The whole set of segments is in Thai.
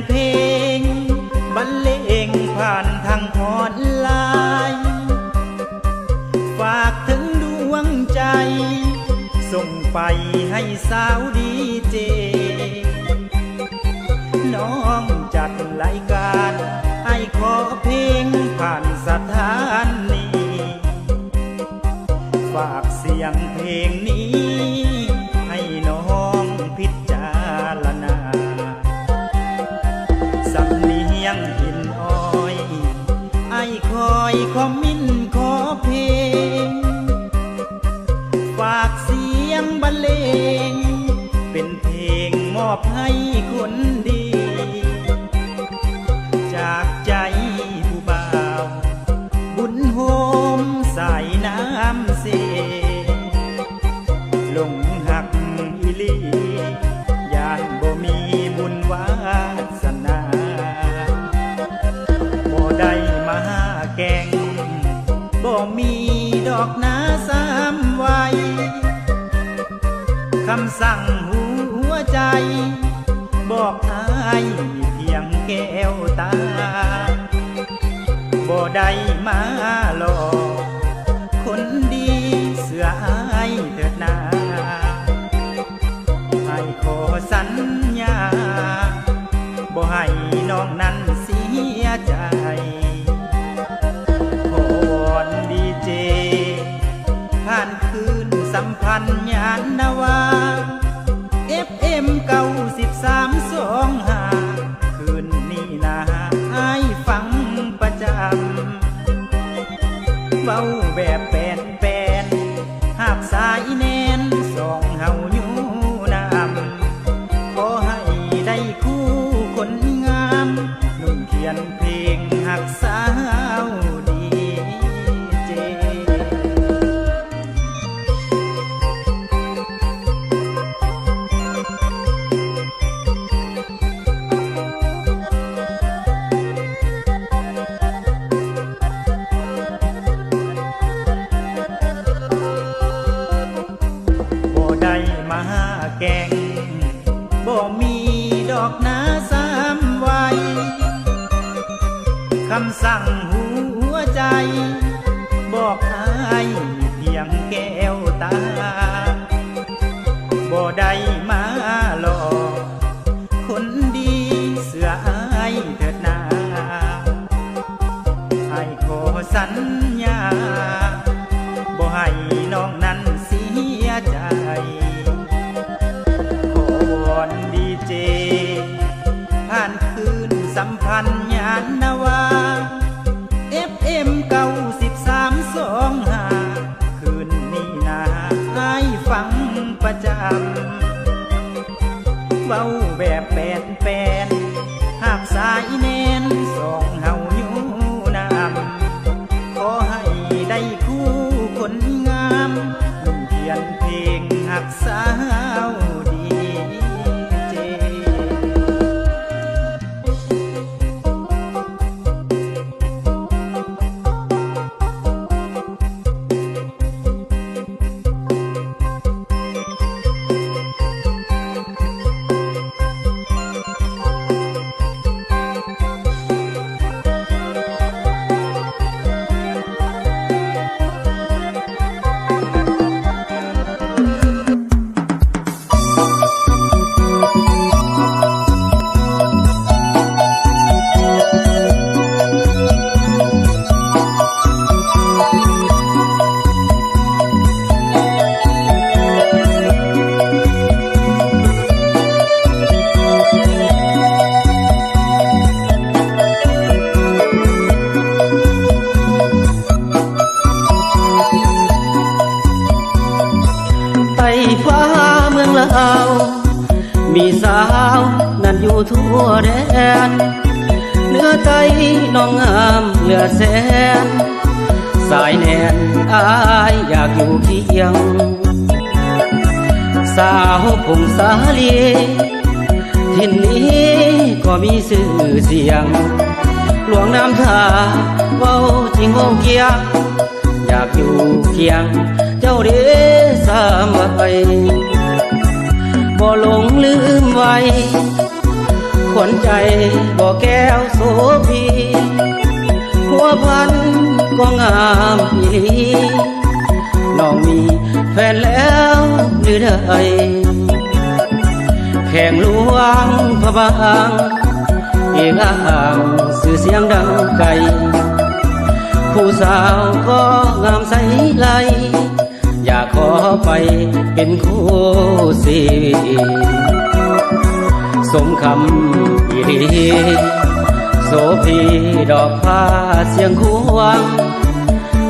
เพลงบรรเลงผ่านทางออนไลน์ฝากถึงดวงใจส่งไปให้สาวดีเจน้องจัดรายการให้ขอเพลงผ่านสถานีฝากเสียงเพลงนี้ให้น้องพิจารณาสำเนียงหินอ้อยไอ้คอยคอมมินขอเพลงฝากเสียงบรรเลงเป็นเพลงมอบให้คนดีจากใจผู้บ่าวบุญโฮมสายน้ำเสลงหักอีลียานบ่มีบุญวาสนาบ่ได้มาแกงบ่มีดอกนาสามไว้คำสั่งหัวใจบอกอายเพียงแก้วตาบ่ได้มาหลอกคนดีเสืออายเถิดนาให้ขอสัญญาบ่ให้น้องนั้นเสียใจขอวอนดีเจผ่านคืนสัมพันธ์ญาณนาวา FM 9325คืนนี้นะอ้ายฟังประจำเว้าแบบแปลนหากสายแนนสองเฮาอยู่นำขอให้ได้คู่คนงามนุ่มเขียนเพลงหักสาวดีเจมาแกงบ่มีดอกนาสามไว้คำสั่งหัวใจบอกอายเพียงแก้วตาบ่ได้มาหลอกคนดีเสืออายเถิดนาให้ขอสัญญาบ่ให้น้องนั้นเสียใจดีเจผ่านคืนสัมพันธ์ญาณนาวา FM 9325คืนนี้นะอ้ายฟังประจำเว้าแบบแปลนหากสายแนนสองเฮาอยู่นำขอให้ได้คู่คนงามนุ่มเขียนเพลงหักสาวมีสาวนั่นอยู่ทั่วแดนเนื้อใจน้องงามเหลือแสนสายแนนอายอยากอยู่เคียงสาวผงสาลีทิ่นนี้ก็มีชื่อเสียงหลวงน้ำท่าเว้าจริงโฮเกียอยากอยู่เคียงเจ้าเด้สามใบบ่หลงลืมไว้ค ขวัญใจบ่อแก้วโสพีหัวพันก็งามอีน้องมีแฟนแล้วหรือใดแข่งหลวงพระบางเอกอ้างสื่อเสียงดังไกลผู้สาวก็งามใสไหลอยากขอไปเป็นคู่สีสมคำอีรีโสพีดอกผ้าเสียงควง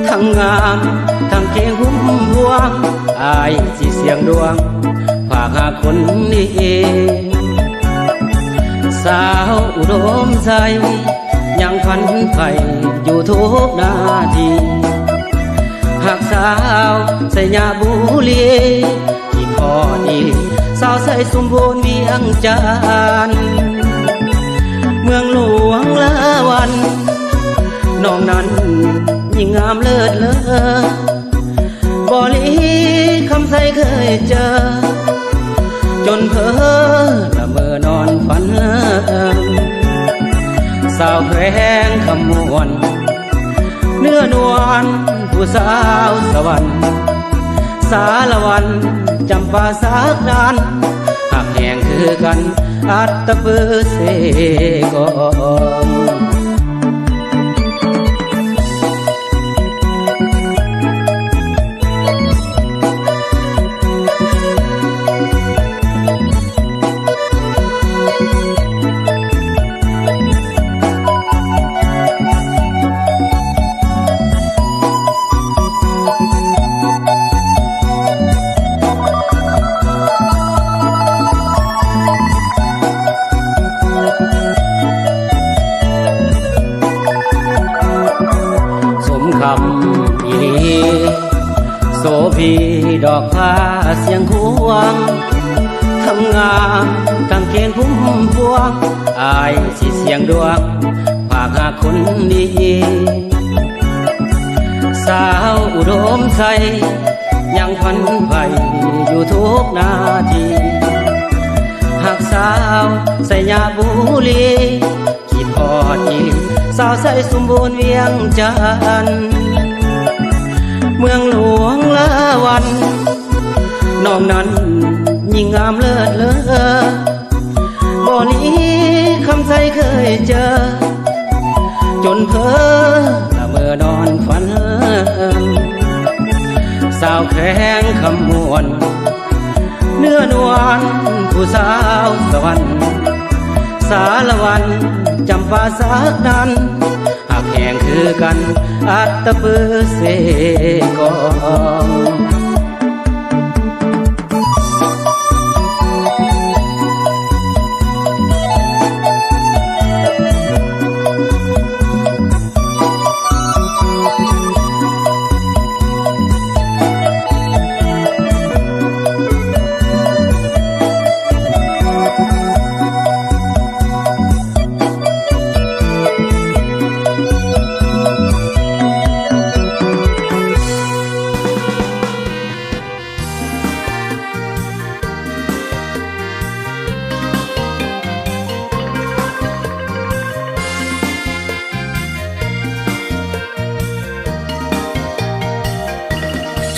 ทั้งงามทั้งเก่งหุ้มพวงอายสิเสียงดวงฝากหาคนนี้เองสาวอุดมใจยังพันไผ่อยู่ทุกนาทีหากสาวใส่ยาบุรีที่พอดีสาวใส่สมบูรณ์เวียงจันทน์เมืองหลวงละวันน้องนั้นยิ่งงามเลิศเลอบอลีคำใส่เคยเจอจนเพ้อละเมอนอนฝันสาวแพงคำมวนเนื้อนวลผู้สาวสวรรค์สารวันจำปาสักนานหักแห่งคือกันอัตตปือเสกองคำอีโสพีดอกผ้าเสียงควงทั้งงามทั้งเก่งพุ่มพวงอายสิเสียงดวงฝากหาคนดีสาวอุดมใจยังพันไผ่อยู่ทุกนาทีหากสาวใส่ยาบุรีคิดพอดีสาวใส่สมบูรณ์เวียงจันทน์เมืองหลวงละวันน้องนั้นยิ่งงามเลิศเลอบอลีคำใส่เคยเจอจนเพ้อละเมื่อนอนฝันสาวแข็งคำมวนเนื้อนวลผู้สาวสวรรค์สารวันจำปาสักนั้นหักแห่งคือกันอัตตปือเสกอง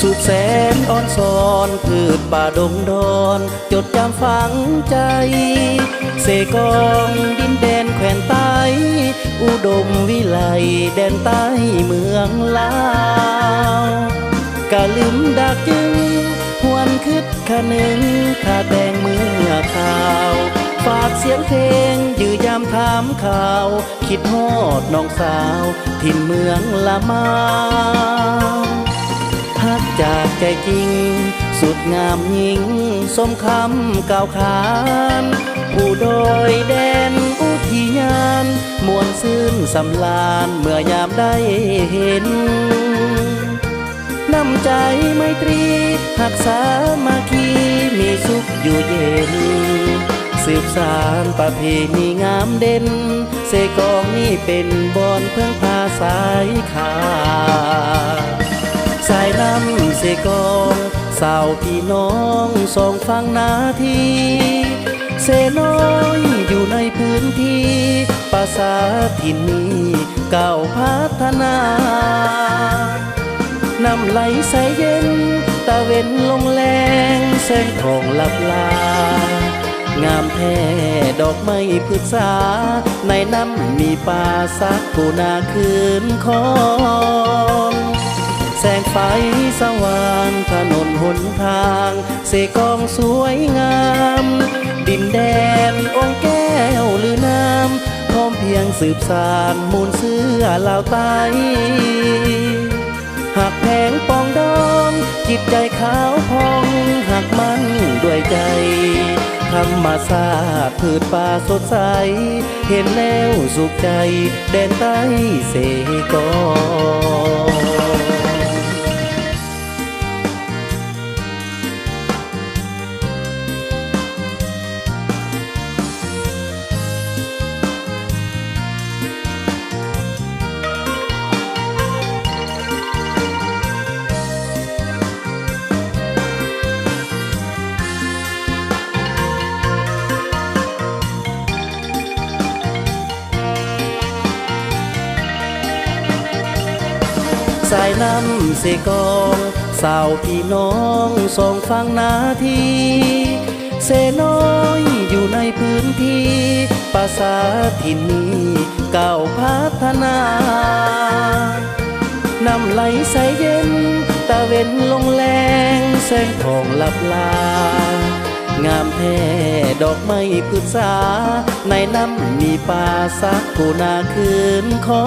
สุดแสนอ่อนซ้อนพืชป่าดงดอนจดจำฝังใจเสกองดินแดนแคว้นใต้อุดมวิไลแดนใต้เมืองลาวกะลืมดักจึงหวนคิดขะนึงข้าแต่งเมื่อข่าวฝากเสียงเพลงยื้อยามถามข่าวคิดฮอดน้องสาวถิ่นเมืองละมาฮักจากใจจริงสุดงามยิ่งสมคำกล่าวขานผู้โดยแดนอุทยานมวลซื่นสำลานเมื่อยามได้เห็นน้ำใจไมตรีหักษามาคีมีสุขอยู่เย็นสืบสานประเพณีงามเด่นเสกองนี้เป็นบอนเพื่อพาสายขาสายน้ำเสกองสาวพี่น้องสองฟังนาทีเส น้อยอยู่ในพื้นที่ภาษาถิ่นนี้ก้าวพัฒนา น้ำไหลใสเย็นตะเวนลงแรงแสงทองลับลางามแท้ดอกไม้พฤกษาในน้ำมีป่าสักกูนาคืนคอนแสงไฟสว่างถนนหนทางเสกองสวยงามดินแดนองค์แก้วหรือน้ำพร้อมเพียงสืบสานมูลเสื้อลาวใต้หากแผงปองดองจิตใจขาวพองหากมันด้วยใจธรรมศาสตร์พืชป่าสดใสเห็นแล้วสุขใจแดนใต้เสกอง สายน้ำเสกองสาวพี่น้องสองฝั่งนาทีเสน้อยอยู่ในพื้นที่ภาษาถิ่นนี้ก้าวพัฒนา น้ำไหลใสเย็นตะเวนลงแรงแสงทองลับลางามแท้ดอกไม้พฤกษาในน้ำมีป่าสักกูนาคืนคอ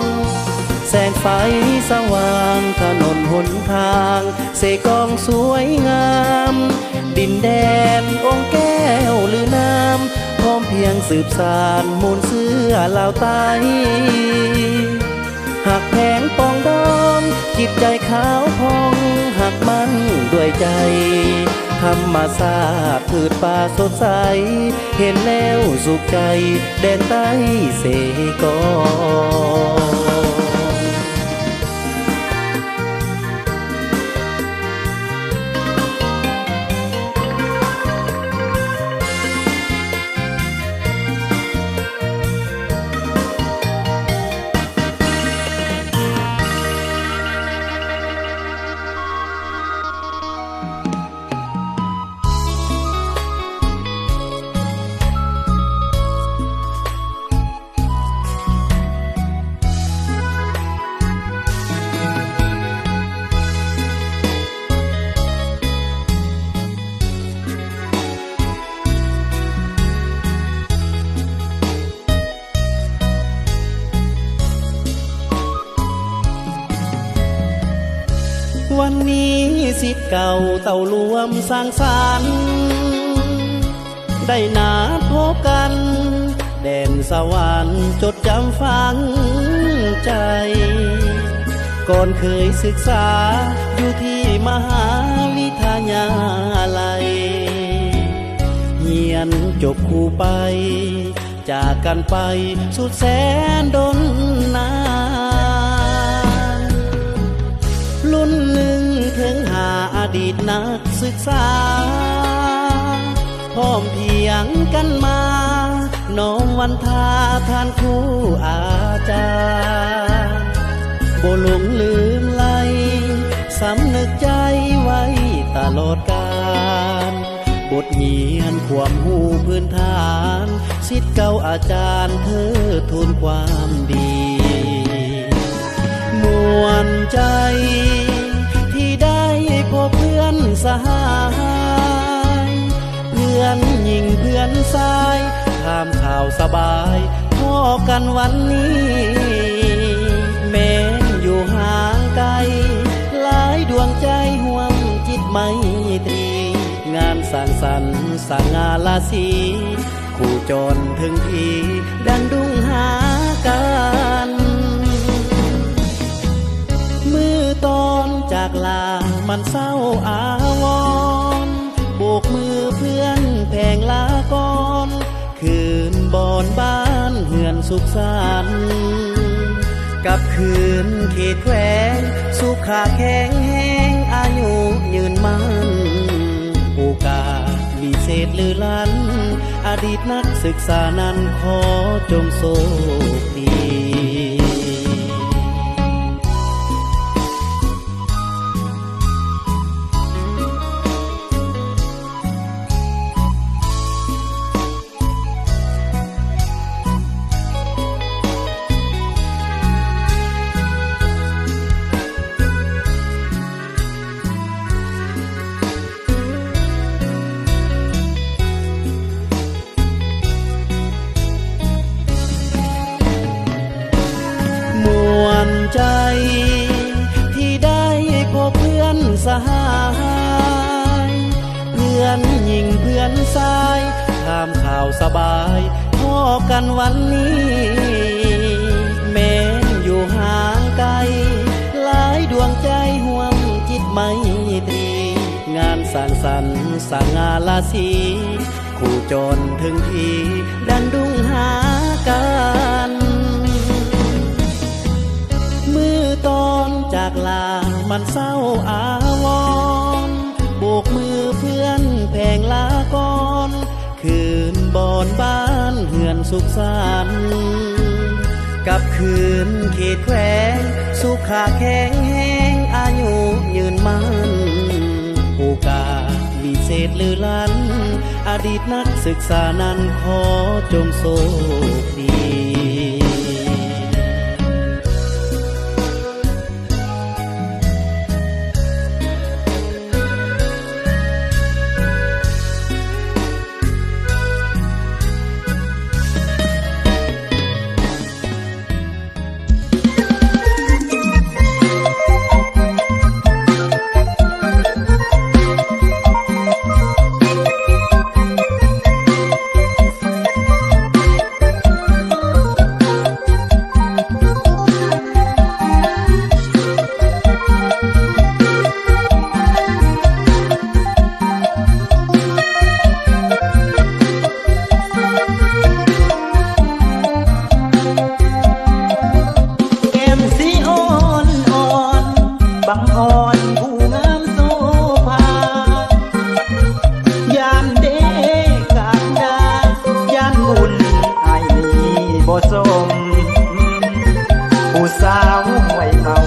นแสงไฟสว่างถนนหนทางเสกองสวยงามดินแดนองค์แก้วหรือน้ำพร้อมเพียงสืบสานมูลเสื้อลาวใต้หากแผงปองดองจิตใจขาวพองหากมันด้วยใจธรรมศาสตร์พืชป่าสดใสเห็นแล้วสุขใจแดนใต้เสกอง วันนี้สิทธิ์เก่าเต่ารวมสร้างสรรค์ได้นัดพบกันแดนสวรรค์จดจำฝังใจก่อนเคยศึกษาอยู่ที่มหาวิทยาลัยเรียนจบคู่ไปจากกันไปสุดแสนดนนานรุ่นหนึ่งถึงหาอดีตนักศึกษาพร้อมเพียงกันมาน้อมวันทาทานครูอาจารย์บ่หลงลืมไหลสำนึกใจไว้ตลอดกาลบทเรียนความรู้พื้นฐานศิษย์เก่าอาจารย์เธอทูลความดีมวนใจที่ได้พบเพื่อนสหายเพื่อนหญิงเพื่อนชายถามข่าวสบายพ่อกันวันนี้แม้นอยู่ห่างไกลหลายดวงใจห่วงจิตไมตรีงานสร้างสรรค์สร้างงานราศีคู่จรถึงทีดังดุงหากันมือตอนจากลามันเศร้าอาวรณ์โบกมือเพื่อนแผงลาก่อนคืนบอนบ้านเฮือนสุขสันต์กับคืนเขตแขวงสุขาแข็งแห้งอายุยืนมันโอกาสมี เศษลือลันอดีตนักศึกษานั้นขอจงโชคดี มวลใจที่ได้พบเพื่อนสหายเพื่อนหญิงเพื่อนชายถามข่าวสบายพ่อกันวันนี้แม้อยู่ห่างไกลหลายดวงใจห่วงจิตไม่ตรีงานสร้างสรรค์สร้างงานราศีคู่จนถึงทีดันดุงหากันมือตอนจากลามันเศร้าอาวรณ์โบกมือเพื่อนแผงลาก่อนคืนบอนบ้านเหือนสุขสันต์กับคืนเขตแขวงสุขาแข็งแห้งอายุยืนมันโอกาสวิเศษลือลันอดีตนักศึกษานั้นขอจงโชคดี บังอ่อนผู้งามโซภายามเด็กกาดายานบุญไอ้บ่สมผู้สาวไว้เขา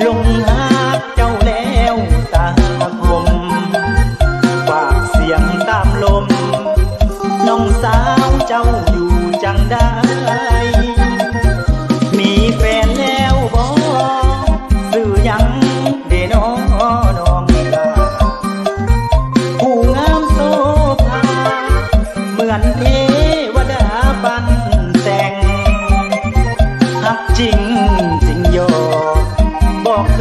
ลงหาเจ้าแล้วตาคมฝากเสียงตามลมน้องสาวเจ้าอยู่จังได้มีแฟนแล้วบ่สื่อยังเดน้องน้องลาผู้งามโซภาเหมือนเทวดาบันแต่งฮักจริงจริงโยบอกเค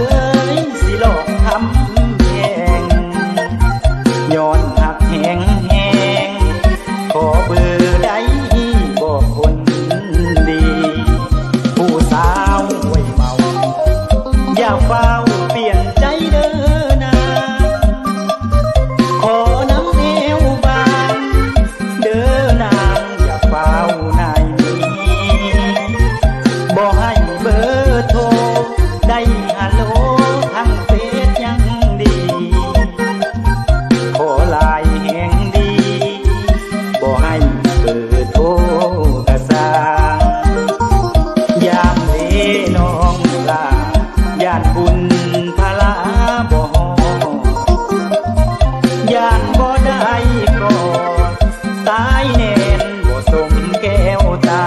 ยสิหลอกทำแพงย้อนหักแหงแหงขอเบอร์ใดบอกคนดีผู้สาวไว้เมาอย่าเฝ้าเปลี่ยนใจเด้อนาขอน้ำเอวบางเด้อนางอย่าเฝ้านายมีบอกให้เบอร์โทรได้ฮัลโหลทางเฟซยังดีขอลายแห่งดีบอกให้เบอร์โทรกระซางยามเด้น้องลาย่านบุญพลาบ่ย่านบ่ได้กอดตายแน่นบ่สมแก้วตา